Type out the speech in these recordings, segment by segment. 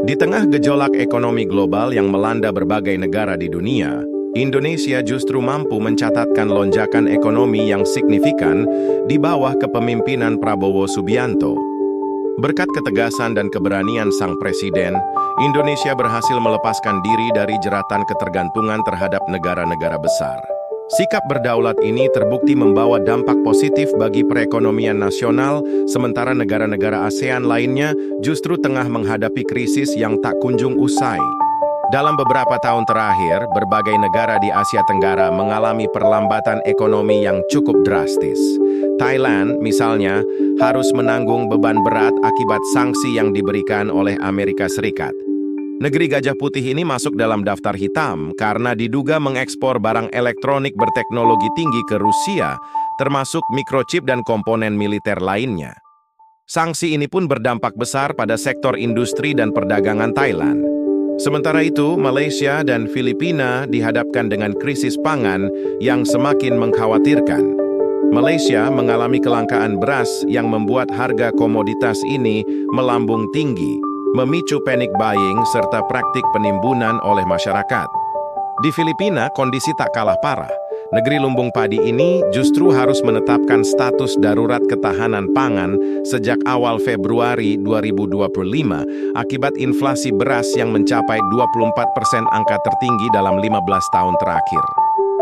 Di tengah gejolak ekonomi global yang melanda berbagai negara di dunia, Indonesia justru mampu mencatatkan lonjakan ekonomi yang signifikan di bawah kepemimpinan Prabowo Subianto. Berkat ketegasan dan keberanian sang presiden, Indonesia berhasil melepaskan diri dari jeratan ketergantungan terhadap negara-negara besar. Sikap berdaulat ini terbukti membawa dampak positif bagi perekonomian nasional, sementara negara-negara ASEAN lainnya justru tengah menghadapi krisis yang tak kunjung usai. Dalam beberapa tahun terakhir, berbagai negara di Asia Tenggara mengalami perlambatan ekonomi yang cukup drastis. Thailand, misalnya, harus menanggung beban berat akibat sanksi yang diberikan oleh Amerika Serikat. Negeri Gajah Putih ini masuk dalam daftar hitam karena diduga mengekspor barang elektronik berteknologi tinggi ke Rusia, termasuk mikrochip dan komponen militer lainnya. Sanksi ini pun berdampak besar pada sektor industri dan perdagangan Thailand. Sementara itu, Malaysia dan Filipina dihadapkan dengan krisis pangan yang semakin mengkhawatirkan. Malaysia mengalami kelangkaan beras yang membuat harga komoditas ini melambung tinggi, memicu panic buying serta praktik penimbunan oleh masyarakat. Di Filipina, kondisi tak kalah parah. Negeri lumbung padi ini justru harus menetapkan status darurat ketahanan pangan sejak awal Februari 2025 akibat inflasi beras yang mencapai 24%, angka tertinggi dalam 15 tahun terakhir.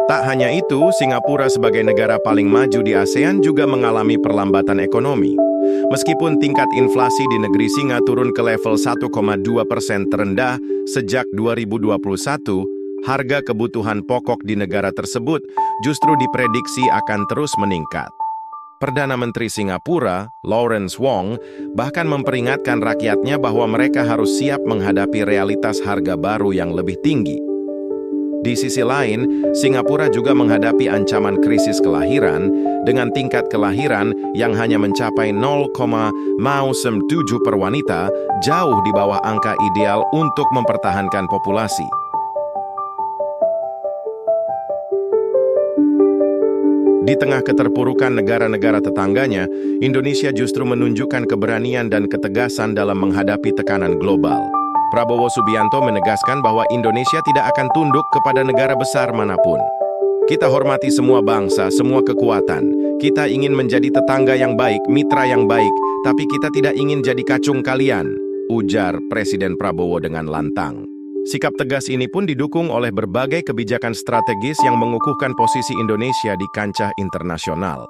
Tak hanya itu, Singapura sebagai negara paling maju di ASEAN juga mengalami perlambatan ekonomi. Meskipun tingkat inflasi di negeri Singa turun ke level 1,2% terendah sejak 2021, harga kebutuhan pokok di negara tersebut justru diprediksi akan terus meningkat. Perdana Menteri Singapura, Lawrence Wong, bahkan memperingatkan rakyatnya bahwa mereka harus siap menghadapi realitas harga baru yang lebih tinggi. Di sisi lain, Singapura juga menghadapi ancaman krisis kelahiran dengan tingkat kelahiran yang hanya mencapai 0,07 per wanita, jauh di bawah angka ideal untuk mempertahankan populasi. Di tengah keterpurukan negara-negara tetangganya, Indonesia justru menunjukkan keberanian dan ketegasan dalam menghadapi tekanan global. Prabowo Subianto menegaskan bahwa Indonesia tidak akan tunduk kepada negara besar manapun. Kita hormati semua bangsa, semua kekuatan. Kita ingin menjadi tetangga yang baik, mitra yang baik, tapi kita tidak ingin jadi kacung kalian, ujar Presiden Prabowo dengan lantang. Sikap tegas ini pun didukung oleh berbagai kebijakan strategis yang mengukuhkan posisi Indonesia di kancah internasional.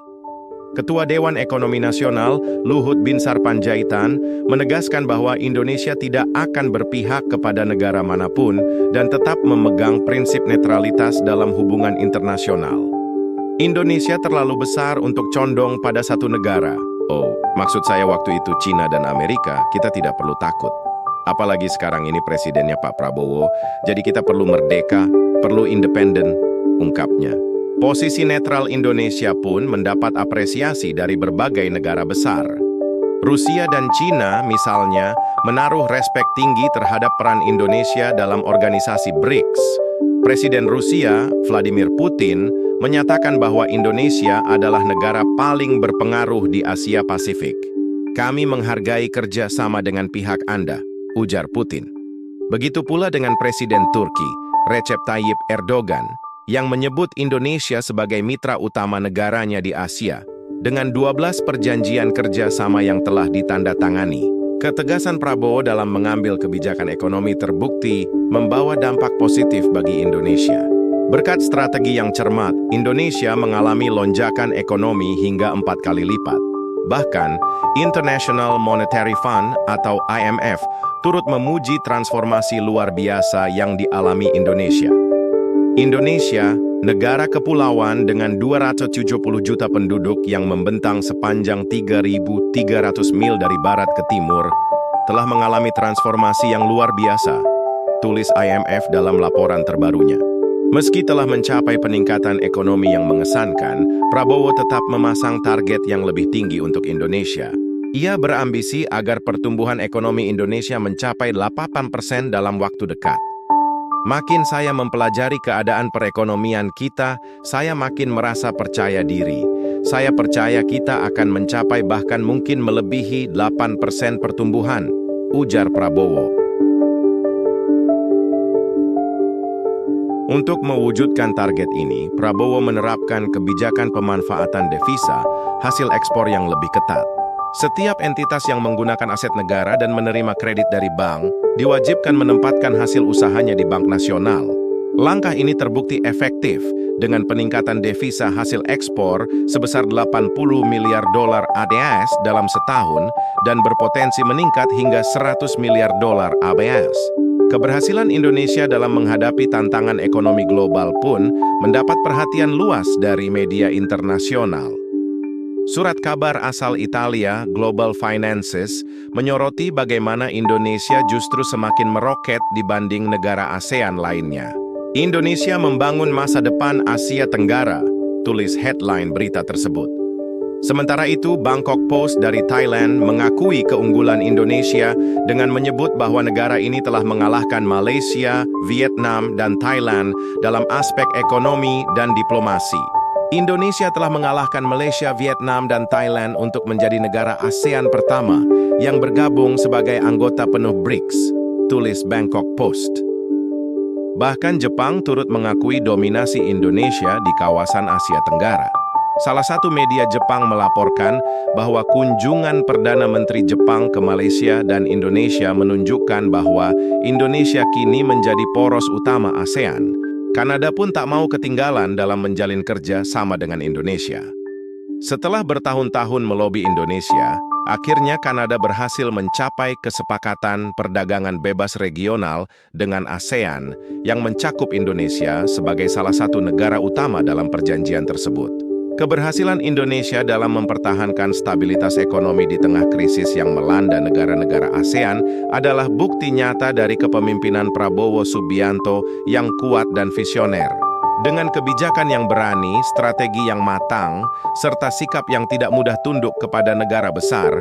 Ketua Dewan Ekonomi Nasional, Luhut Binsar Panjaitan, menegaskan bahwa Indonesia tidak akan berpihak kepada negara manapun dan tetap memegang prinsip netralitas dalam hubungan internasional. Indonesia terlalu besar untuk condong pada satu negara. Oh, maksud saya waktu itu Cina dan Amerika, kita tidak perlu takut. Apalagi sekarang ini presidennya Pak Prabowo, jadi kita perlu merdeka, perlu independen, ungkapnya. Posisi netral Indonesia pun mendapat apresiasi dari berbagai negara besar. Rusia dan Cina, misalnya, menaruh respek tinggi terhadap peran Indonesia dalam organisasi BRICS. Presiden Rusia, Vladimir Putin, menyatakan bahwa Indonesia adalah negara paling berpengaruh di Asia Pasifik. Kami menghargai kerja sama dengan pihak Anda, ujar Putin. Begitu pula dengan Presiden Turki, Recep Tayyip Erdogan, yang menyebut Indonesia sebagai mitra utama negaranya di Asia, dengan 12 perjanjian kerjasama yang telah ditandatangani. Ketegasan Prabowo dalam mengambil kebijakan ekonomi terbukti membawa dampak positif bagi Indonesia. Berkat strategi yang cermat, Indonesia mengalami lonjakan ekonomi hingga 4 kali lipat. Bahkan, International Monetary Fund atau IMF turut memuji transformasi luar biasa yang dialami Indonesia. Indonesia, negara kepulauan dengan 270 juta penduduk yang membentang sepanjang 3.300 mil dari barat ke timur, telah mengalami transformasi yang luar biasa, tulis IMF dalam laporan terbarunya. Meski telah mencapai peningkatan ekonomi yang mengesankan, Prabowo tetap memasang target yang lebih tinggi untuk Indonesia. Ia berambisi agar pertumbuhan ekonomi Indonesia mencapai 8% dalam waktu dekat. Makin saya mempelajari keadaan perekonomian kita, saya makin merasa percaya diri. Saya percaya kita akan mencapai bahkan mungkin melebihi 8% pertumbuhan, ujar Prabowo. Untuk mewujudkan target ini, Prabowo menerapkan kebijakan pemanfaatan devisa hasil ekspor yang lebih ketat. Setiap entitas yang menggunakan aset negara dan menerima kredit dari bank diwajibkan menempatkan hasil usahanya di Bank Nasional. Langkah ini terbukti efektif dengan peningkatan devisa hasil ekspor sebesar 80 miliar dolar AS dalam setahun dan berpotensi meningkat hingga 100 miliar dolar AS. Keberhasilan Indonesia dalam menghadapi tantangan ekonomi global pun mendapat perhatian luas dari media internasional. Surat kabar asal Italia, Global Finances, menyoroti bagaimana Indonesia justru semakin meroket dibanding negara ASEAN lainnya. Indonesia membangun masa depan Asia Tenggara, tulis headline berita tersebut. Sementara itu, Bangkok Post dari Thailand mengakui keunggulan Indonesia dengan menyebut bahwa negara ini telah mengalahkan Malaysia, Vietnam, dan Thailand dalam aspek ekonomi dan diplomasi. Indonesia telah mengalahkan Malaysia, Vietnam, dan Thailand untuk menjadi negara ASEAN pertama yang bergabung sebagai anggota penuh BRICS, tulis Bangkok Post. Bahkan Jepang turut mengakui dominasi Indonesia di kawasan Asia Tenggara. Salah satu media Jepang melaporkan bahwa kunjungan Perdana Menteri Jepang ke Malaysia dan Indonesia menunjukkan bahwa Indonesia kini menjadi poros utama ASEAN. Kanada pun tak mau ketinggalan dalam menjalin kerja sama dengan Indonesia. Setelah bertahun-tahun melobi Indonesia, akhirnya Kanada berhasil mencapai kesepakatan perdagangan bebas regional dengan ASEAN yang mencakup Indonesia sebagai salah satu negara utama dalam perjanjian tersebut. Keberhasilan Indonesia dalam mempertahankan stabilitas ekonomi di tengah krisis yang melanda negara-negara ASEAN adalah bukti nyata dari kepemimpinan Prabowo Subianto yang kuat dan visioner. Dengan kebijakan yang berani, strategi yang matang, serta sikap yang tidak mudah tunduk kepada negara besar,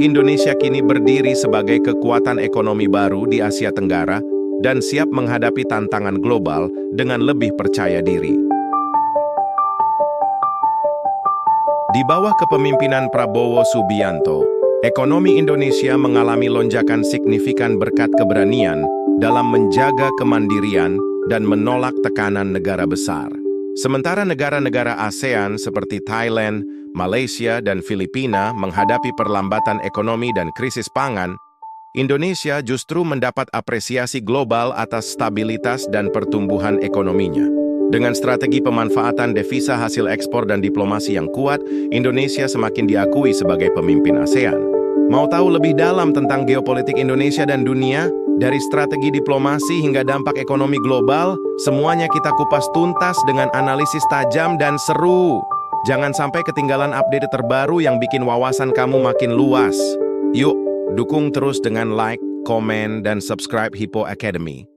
Indonesia kini berdiri sebagai kekuatan ekonomi baru di Asia Tenggara dan siap menghadapi tantangan global dengan lebih percaya diri. Di bawah kepemimpinan Prabowo Subianto, ekonomi Indonesia mengalami lonjakan signifikan berkat keberanian dalam menjaga kemandirian dan menolak tekanan negara besar. Sementara negara-negara ASEAN seperti Thailand, Malaysia, dan Filipina menghadapi perlambatan ekonomi dan krisis pangan, Indonesia justru mendapat apresiasi global atas stabilitas dan pertumbuhan ekonominya. Dengan strategi pemanfaatan devisa hasil ekspor dan diplomasi yang kuat, Indonesia semakin diakui sebagai pemimpin ASEAN. Mau tahu lebih dalam tentang geopolitik Indonesia dan dunia? Dari strategi diplomasi hingga dampak ekonomi global, semuanya kita kupas tuntas dengan analisis tajam dan seru. Jangan sampai ketinggalan update terbaru yang bikin wawasan kamu makin luas. Yuk, dukung terus dengan like, komen, dan subscribe Hippo Academy.